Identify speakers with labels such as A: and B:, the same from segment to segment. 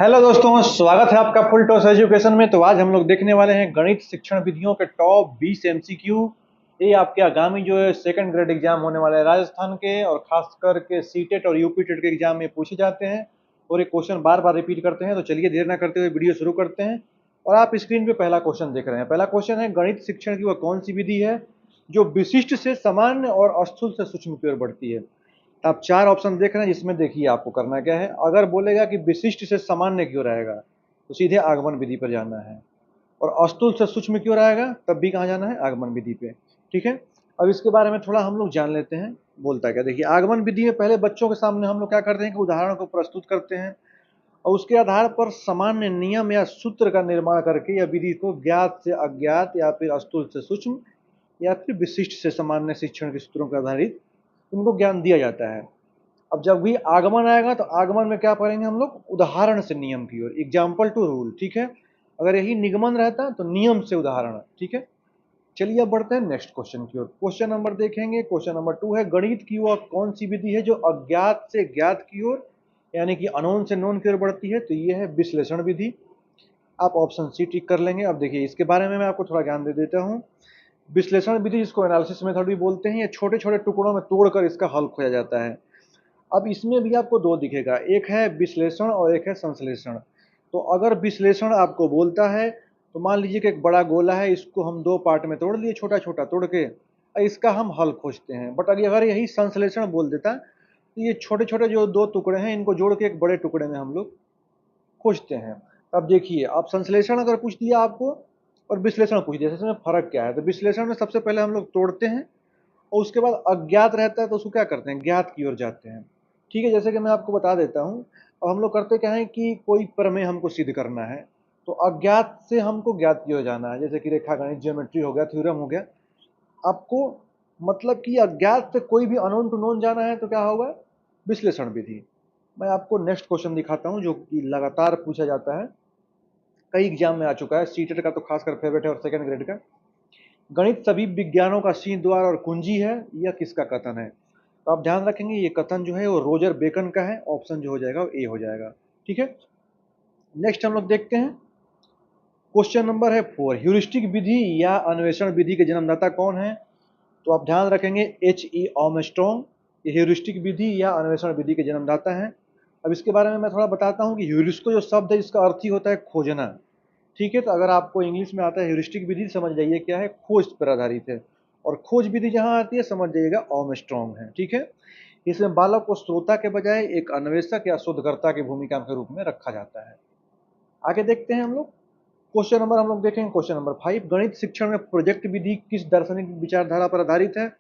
A: Hello दोस्तों, स्वागत है आपका फुल टॉस एजुकेशन में। तो आज हम लोग देखने वाले हैं गणित शिक्षण विधियों के टॉप 20 एमसीक्यू। ये आपके आगामी जो है सेकंड ग्रेड एग्जाम होने वाला है राजस्थान के, और खास करके सीटेट और यूपी टेट के एग्जाम में पूछे जाते हैं और ये क्वेश्चन बार बार रिपीट करते हैं। तो चलिए देर ना करते हुए वीडियो शुरू करते हैं। और आप स्क्रीन पे पहला क्वेश्चन देख रहे हैं। पहला क्वेश्चन है, गणित शिक्षण की वह कौन सी विधि है जो विशिष्ट से सामान्य और स्थूल से सूक्ष्म की ओर बढ़ती है। आप चार ऑप्शन देख रहे हैं, जिसमें देखिए आपको करना क्या है। अगर बोलेगा कि विशिष्ट से सामान्य की ओर आएगा तो सीधे आगमन विधि पर जाना है, और अस्तुल से सूक्ष्म की ओर आएगा तब भी कहाँ जाना है, आगमन विधि पे। ठीक है, अब इसके बारे में थोड़ा हम लोग जान लेते हैं। बोलता क्या, देखिए आगमन विधि में पहले बच्चों के सामने हम लोग क्या करते हैं कि उदाहरण को प्रस्तुत करते हैं और उसके आधार पर सामान्य नियम या सूत्र का निर्माण करके या विधि को ज्ञात से अज्ञात या फिर अस्तुल से सूक्ष्म या फिर विशिष्ट से सामान्य शिक्षण के सूत्रों पर आधारित उनको ज्ञान दिया जाता है। अब जब भी आगमन आएगा तो आगमन में क्या पढ़ेंगे हम लोग, उदाहरण से नियम की ओर, एग्जाम्पल टू रूल। ठीक है, अगर यही निगमन रहता तो नियम से उदाहरण। ठीक है, चलिए अब बढ़ते हैं नेक्स्ट क्वेश्चन की ओर। क्वेश्चन नंबर देखेंगे, क्वेश्चन नंबर 2 है, गणित की वह कौन सी विधि है जो अज्ञात से ज्ञात की ओर यानी कि अनोन से नोन की ओर बढ़ती है। तो ये है विश्लेषण विधि। आप ऑप्शन सी टिक कर लेंगे। अब देखिए इसके बारे में मैं आपको थोड़ा ज्ञान दे देता हूँ। विश्लेषण विधि, जिसको एनालिसिस मेथड भी बोलते हैं, ये छोटे छोटे टुकड़ों में तोड़कर इसका हल खोजा जाता है। अब इसमें भी आपको दो दिखेगा, एक है विश्लेषण और एक है संश्लेषण। तो अगर विश्लेषण आपको बोलता है तो मान लीजिए कि एक बड़ा गोला है, इसको हम दो पार्ट में तोड़ लिए, छोटा छोटा तोड़ के इसका हम हल खोजते हैं। बट अगर यही संश्लेषण बोल देता तो ये छोटे छोटे जो दो टुकड़े हैं इनको जोड़ के एक बड़े टुकड़े में हम लोग खोजते हैं। अब देखिए, अब संश्लेषण अगर पूछ दिया आपको और विश्लेषण पूछ दिया, इसमें फर्क क्या है। तो विश्लेषण में सबसे पहले हम लोग तोड़ते हैं और उसके बाद अज्ञात रहता है तो उसको क्या करते हैं, ज्ञात की ओर जाते हैं। ठीक है, जैसे कि मैं आपको बता देता हूँ। अब हम लोग करते क्या है कि कोई प्रमेय हमको सिद्ध करना है तो अज्ञात से हमको ज्ञात की ओर जाना है। जैसे कि रेखागणित, ज्योमेट्री हो गया, थ्योरम हो गया। आपको मतलब कि अज्ञात से कोई भी अनोन टू नोन जाना है तो क्या होगा, विश्लेषण विधि। मैं आपको नेक्स्ट क्वेश्चन दिखाता हूँ जो कि लगातार पूछा जाता है, कई एग्जाम में आ चुका है। सीटेट का तो खासकर फेवरेट है और सेकंड ग्रेड का। गणित सभी विज्ञानों का सिंह द्वार और कुंजी है, यह किसका कथन है। तो आप ध्यान रखेंगे ये कथन जो है वो रोजर बेकन का है। ऑप्शन जो हो जाएगा वो ए हो जाएगा। ठीक है, नेक्स्ट हम लोग देखते हैं। क्वेश्चन नंबर है 4, ह्यूरिस्टिक विधि या अन्वेषण विधि के जन्मदाता कौन है। तो आप ध्यान रखेंगे H.E. आर्मस्ट्रांग ये ह्यूरिस्टिक विधि या अन्वेषण विधि के जन्मदाता हैं। अब इसके बारे में मैं थोड़ा बताता हूँ कि ह्यूरिस्को जो शब्द है इसका अर्थ ही होता है खोजना। ठीक है, तो अगर आपको इंग्लिश में आता है ह्यूरिस्टिक विधि, समझ जाइए क्या है, खोज पर आधारित है। और खोज विधि जहां आती है समझ जाइएगा आर्मस्ट्रांग है। ठीक है, इसमें बालक को श्रोता के बजाय एक अन्वेषक या शोधकर्ता की भूमिका के रूप में रखा जाता है। आगे देखते हैं हम लोग। क्वेश्चन नंबर हम लोग देखेंगे, क्वेश्चन नंबर 5, गणित शिक्षण में प्रोजेक्ट विधि किस दार्शनिक विचारधारा पर आधारित है।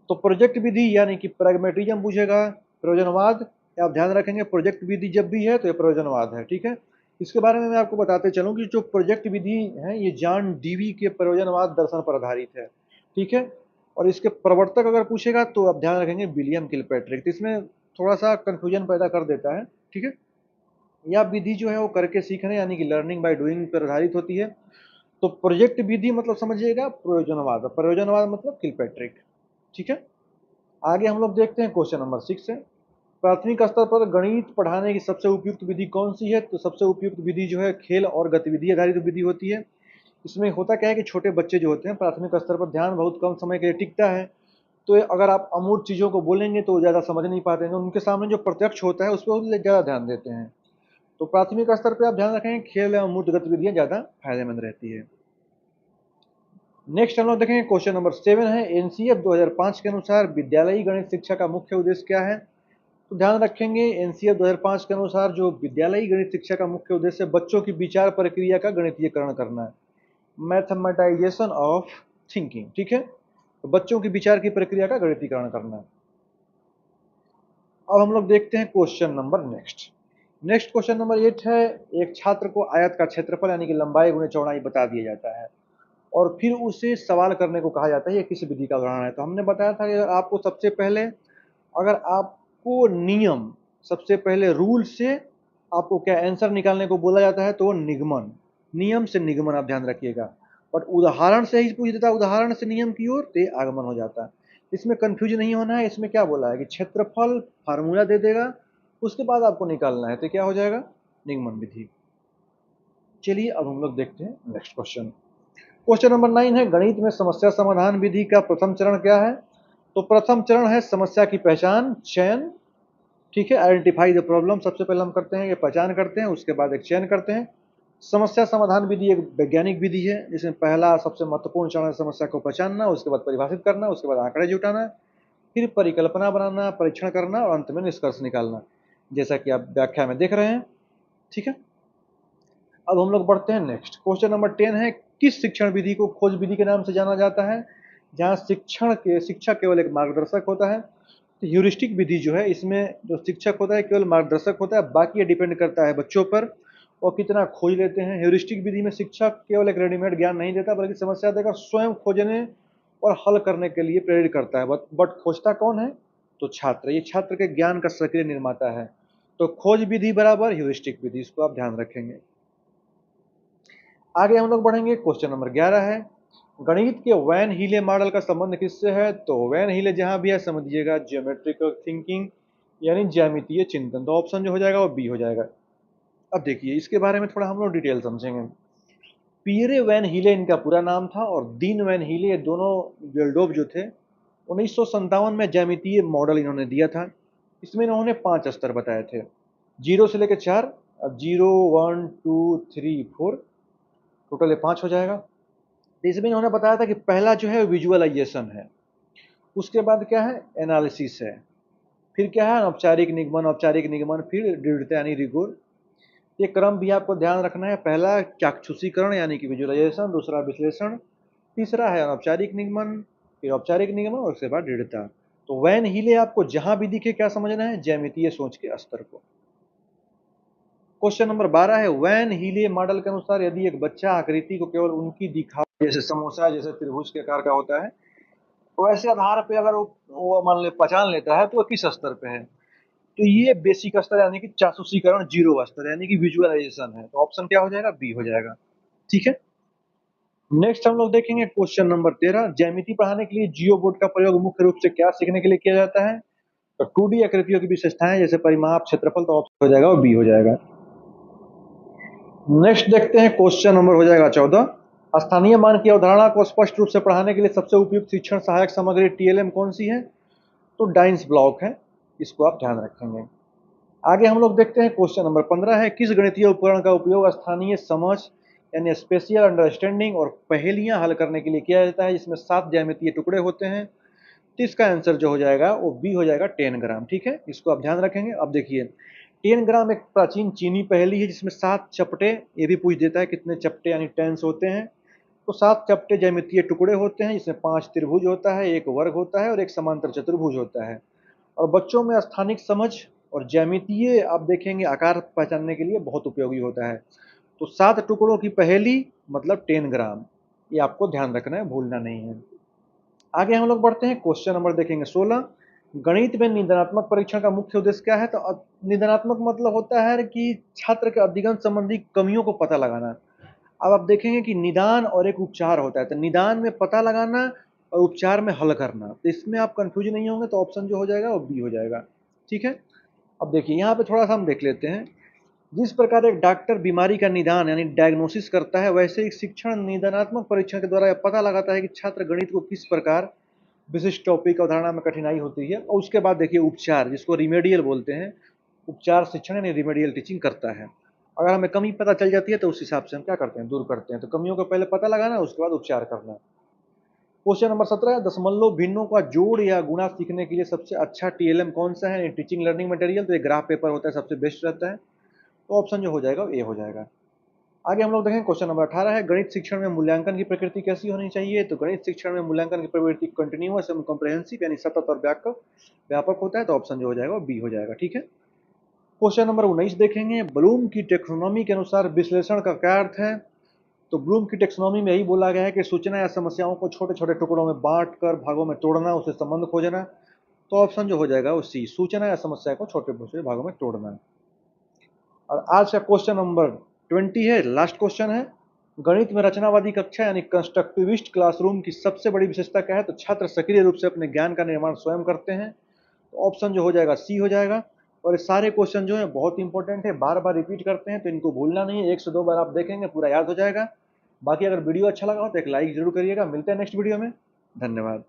A: तो प्रोजेक्ट विधि यानी कि प्रैग्मेटिज्म पूछेगा, प्रयोजनवाद। आप ध्यान रखेंगे प्रोजेक्ट विधि जब भी है तो ये प्रयोजनवाद है। ठीक है, इसके बारे में मैं आपको बताते चलूं कि जो प्रोजेक्ट विधि है ये जॉन डीवी के प्रयोजनवाद दर्शन पर आधारित है। ठीक है, और इसके प्रवर्तक अगर पूछेगा तो आप ध्यान रखेंगे विलियम किलपैट्रिक। तो इसमें थोड़ा सा कंफ्यूजन पैदा कर देता है। ठीक है, यह विधि जो है वो करके सीखने यानी कि लर्निंग बाय डूइंग पर आधारित होती है। तो प्रोजेक्ट विधि मतलब समझिएगा प्रयोजनवाद, प्रयोजनवाद मतलब किलपैट्रिक। ठीक है, आगे हम लोग देखते हैं क्वेश्चन नंबर 6 है, प्राथमिक स्तर पर गणित पढ़ाने की सबसे उपयुक्त विधि कौन सी है। तो सबसे उपयुक्त विधि जो है खेल और गतिविधि आधारित विधि होती है। इसमें होता क्या है कि छोटे बच्चे जो होते हैं प्राथमिक स्तर पर ध्यान बहुत कम समय के लिए टिकता है। तो अगर आप अमूर्त चीज़ों को बोलेंगे तो ज़्यादा समझ नहीं पाते हैं, उनके सामने जो प्रत्यक्ष होता है उस पर ज़्यादा ध्यान देते हैं। तो प्राथमिक स्तर पर आप ध्यान रखें खेल या अमूर्त गतिविधियाँ ज़्यादा फायदेमंद रहती है। नेक्स्ट हम लोग देखेंगे क्वेश्चन नंबर 7 है, एनसीएफ 2005 के अनुसार विद्यालयी गणित शिक्षा का मुख्य उद्देश्य क्या है। तो ध्यान रखेंगे एनसीएफ 2005 के अनुसार जो विद्यालयी गणित शिक्षा का मुख्य उद्देश्य बच्चों की विचार प्रक्रिया का गणितीयकरण करना है, मैथमेटाइजेशन ऑफ थिंकिंग। ठीक है, तो बच्चों की विचार की प्रक्रिया का गणितीकरण करना है। अब हम लोग देखते हैं question number next question number 8 है, एक छात्र को आयत का क्षेत्रफल यानी कि लंबाई गुणे चौड़ाई बता दिया जाता है और फिर उसे सवाल करने को कहा जाता है ये किस विधि का उदाहरण है। तो हमने बताया था कि अगर आपको सबसे पहले, अगर आपको नियम सबसे पहले रूल से आपको क्या आंसर निकालने को बोला जाता है तो वो निगमन, नियम से निगमन आप ध्यान रखिएगा। बट उदाहरण से ही पूछ देता है, उदाहरण से नियम की ओर तो आगमन हो जाता है। इसमें कंफ्यूज नहीं होना है। इसमें क्या बोला है कि क्षेत्रफल फार्मूला दे देगा, उसके बाद आपको निकालना है तो क्या हो जाएगा निगमन विधि। चलिए अब हम लोग देखते हैं नेक्स्ट क्वेश्चन। क्वेश्चन नंबर 9 है, गणित में समस्या समाधान विधि का प्रथम चरण क्या है? तो प्रथम चरण है समस्या की पहचान, चयन, ठीक है, आइडेंटिफाई द प्रॉब्लम। सबसे पहले हम करते हैं ये पहचान करते हैं, उसके बाद एक चयन करते हैं। समस्या समाधान विधि एक वैज्ञानिक विधि है जिसमें पहला सबसे महत्वपूर्ण चरण है समस्या को पहचानना, उसके बाद परिभाषित करना, उसके बाद आंकड़े जुटाना, फिर परिकल्पना बनाना, परीक्षण करना और अंत में निष्कर्ष निकालना, जैसा कि आप व्याख्या में देख रहे हैं। ठीक है, अब हम लोग बढ़ते हैं नेक्स्ट। क्वेश्चन नंबर 10 है, किस शिक्षण विधि को खोज विधि के नाम से जाना जाता है? जहाँ शिक्षक केवल एक मार्गदर्शक होता है। तो ह्यूरिस्टिक विधि जो है, इसमें जो शिक्षक होता है केवल मार्गदर्शक होता है, बाकी ये डिपेंड करता है बच्चों पर और कितना खोज लेते हैं। ह्यूरिस्टिक विधि में शिक्षक केवल एक रेडीमेड ज्ञान नहीं देता, बल्कि समस्या देकर स्वयं खोजने और हल करने के लिए प्रेरित करता है। बट खोजता कौन है? तो छात्र, ये छात्र के ज्ञान का सक्रिय निर्माता है। तो खोज विधि बराबर ह्यूरिस्टिक विधि, इसको आप ध्यान रखेंगे। आगे हम लोग बढ़ेंगे। क्वेश्चन नंबर 11 है, गणित के वैन हीले मॉडल का संबंध किससे है? तो वैन हीले जहां भी है समझिएगा ज्योमेट्रिकल थिंकिंग यानी ज्यामितीय चिंतन। तो ऑप्शन जो हो जाएगा वो बी हो जाएगा। अब देखिए इसके बारे में थोड़ा हम लोग डिटेल समझेंगे। पियरे वैन हीले इनका पूरा नाम था और दीन वैन हीले, ये दोनों गेल्डोफ जो थे 1957 में ज्यामितीय मॉडल इन्होंने दिया था। इसमें इन्होंने 5 स्तर बताए थे, 0 से लेकर 4। अब 0 1 2 3 4 टोटल ये 5 हो जाएगा। तो इसमें इन्होंने बताया था कि पहला जो है विजुअलाइजेशन है, उसके बाद क्या है एनालिसिस है, फिर क्या है औपचारिक निगमन, औपचारिक निगमन, फिर दृढ़ता यानी रिगोर। ये क्रम भी आपको ध्यान रखना है, पहला चाक्षुषीकरण यानी कि विजुअलाइजेशन, दूसरा विश्लेषण, तीसरा है औपचारिक निगमन, फिर औपचारिक निगमन और उसके बाद दृढ़ता। तो वैन हीले आपको जहां भी दिखे क्या समझना है? ज्यामितीय सोच के स्तर को। क्वेश्चन नंबर 12 है, वैन हीले मॉडल के अनुसार यदि एक बच्चा आकृति को केवल उनकी दिखा जैसे समोसा जैसे त्रिभुज के आकार का होता है, तो ऐसे आधार पे अगर वो मान ले पहचान लेता है तो वो किस स्तर पे है? तो ये बेसिक स्तर यानी कि चाक्षुषीकरण 0 स्तर यानी कि विजुअलाइजेशन है। तो ऑप्शन क्या हो जाएगा? बी हो जाएगा। ठीक है, नेक्स्ट हम लोग देखेंगे क्वेश्चन नंबर 13, ज्यामिति पढ़ाने के लिए जियो बोर्ड का प्रयोग मुख्य रूप से क्या सीखने के लिए किया जाता है? तो 2D आकृतियों की विशेषताएं जैसे परिमाप, क्षेत्रफल, तो ऑप्शन हो जाएगा और बी हो जाएगा। नेक्स्ट देखते हैं क्वेश्चन नंबर हो जाएगा 14, स्थानीय मान की अवधारणा को स्पष्ट रूप से पढ़ाने के लिए सबसे उपयुक्त शिक्षण सहायक सामग्री टीएलएम कौन सी है? तो डाइन्स ब्लॉक है, इसको आप ध्यान रखेंगे। आगे हम लोग देखते हैं क्वेश्चन नंबर 15 है, किस गणितीय उपकरण का उपयोग स्थानीय समझ यानी स्पेशियल अंडरस्टैंडिंग और पहेलियां हल करने के लिए किया जाता है, जिसमें 7 ज्यामितीय टुकड़े होते हैं? तो इसका आंसर जो हो जाएगा वो बी हो जाएगा, टेनग्राम। ठीक है, इसको आप ध्यान रखेंगे। अब देखिए टेनग्राम एक प्राचीन चीनी पहेली है जिसमें 7 चपटे, ये भी पूछ देता है कितने चपटे यानी टेंस होते हैं। तो 7 चपटे ज्यामितीय टुकड़े होते हैं, जिसमें 5 त्रिभुज होता है, एक वर्ग होता है और एक समांतर चतुर्भुज होता है। और बच्चों में स्थानिक समझ और ज्यामितीय आप देखेंगे आकार पहचानने के लिए बहुत उपयोगी होता है। तो 7 टुकड़ों की पहेली मतलब 10 ग्राम, ये आपको ध्यान रखना है, भूलना नहीं है। आगे हम लोग बढ़ते हैं, क्वेश्चन नंबर देखेंगे 16, गणित में निदानात्मक परीक्षण का मुख्य उद्देश्य क्या है? तो निदानात्मक मतलब होता है कि छात्र के अधिगम संबंधी कमियों को पता लगाना। अब आप देखेंगे कि निदान और एक उपचार होता है, तो निदान में पता लगाना और उपचार में हल करना। तो इसमें आप कंफ्यूज नहीं होंगे, तो ऑप्शन जो हो जाएगा वो बी हो जाएगा। ठीक है, अब देखिए यहाँ पे थोड़ा सा हम देख लेते हैं। जिस प्रकार एक डॉक्टर बीमारी का निदान यानी डायग्नोसिस करता है, वैसे एक शिक्षण निदानात्मक परीक्षण के द्वारा यह पता लगाता है कि छात्र गणित को किस प्रकार विशिष्ट टॉपिक अवधारणा में कठिनाई होती है। और उसके बाद देखिए उपचार, जिसको रिमेडियल बोलते हैं, उपचार शिक्षण यानी रिमेडियल टीचिंग करता है। अगर हमें कमी पता चल जाती है तो उस हिसाब से हम क्या करते हैं? दूर करते हैं। तो कमियों को पहले पता लगाना, उसके बाद उपचार करना। क्वेश्चन नंबर 17, दशमलव भिन्नों का जोड़ या गुणा सीखने के लिए सबसे अच्छा टीएलएम कौन सा है? Teaching learning material. तो ये ग्राफ पेपर होता है, सबसे बेस्ट रहता है। तो ऑप्शन जो हो जाएगा ए हो जाएगा। आगे हम लोग देखें क्वेश्चन नंबर 18 है, गणित शिक्षण में मूल्यांकन की प्रकृति कैसी होनी चाहिए? तो गणित शिक्षण में मूल्यांकन की प्रवृत्ति कंटिन्यूअस एवं कॉम्प्रिहेंसिव यानी सतत और व्यापक होता है। तो ऑप्शन जो हो जाएगा वो बी हो जाएगा। ठीक है, क्वेश्चन नंबर 19 देखेंगे, ब्लूम की टेक्सोनोमी के अनुसार विश्लेषण का क्या अर्थ है? तो ब्लूम की टेक्सोनोमी में यही बोला गया है कि सूचना या समस्याओं को छोटे छोटे टुकड़ों में बांट कर भागों में तोड़ना, उसे संबंध खोजना। तो ऑप्शन जो हो जाएगा वो सी, सूचना या समस्या को छोटे छोटे भागों में तोड़ना। और आज का क्वेश्चन नंबर 20 है, लास्ट क्वेश्चन है, गणित में रचनावादी कक्षा यानी कंस्ट्रक्टिविस्ट क्लासरूम की सबसे बड़ी विशेषता क्या है? तो छात्र सक्रिय रूप से अपने ज्ञान का निर्माण स्वयं करते हैं। तो ऑप्शन जो हो जाएगा सी हो जाएगा। और ये सारे क्वेश्चन जो है बहुत इंपॉर्टेंट है, बार बार रिपीट करते हैं, तो इनको भूलना नहीं है। 1 से 2 बार आप देखेंगे पूरा याद हो जाएगा। बाकी अगर वीडियो अच्छा लगा हो तो एक लाइक जरूर करिएगा। मिलते हैं नेक्स्ट वीडियो में। धन्यवाद।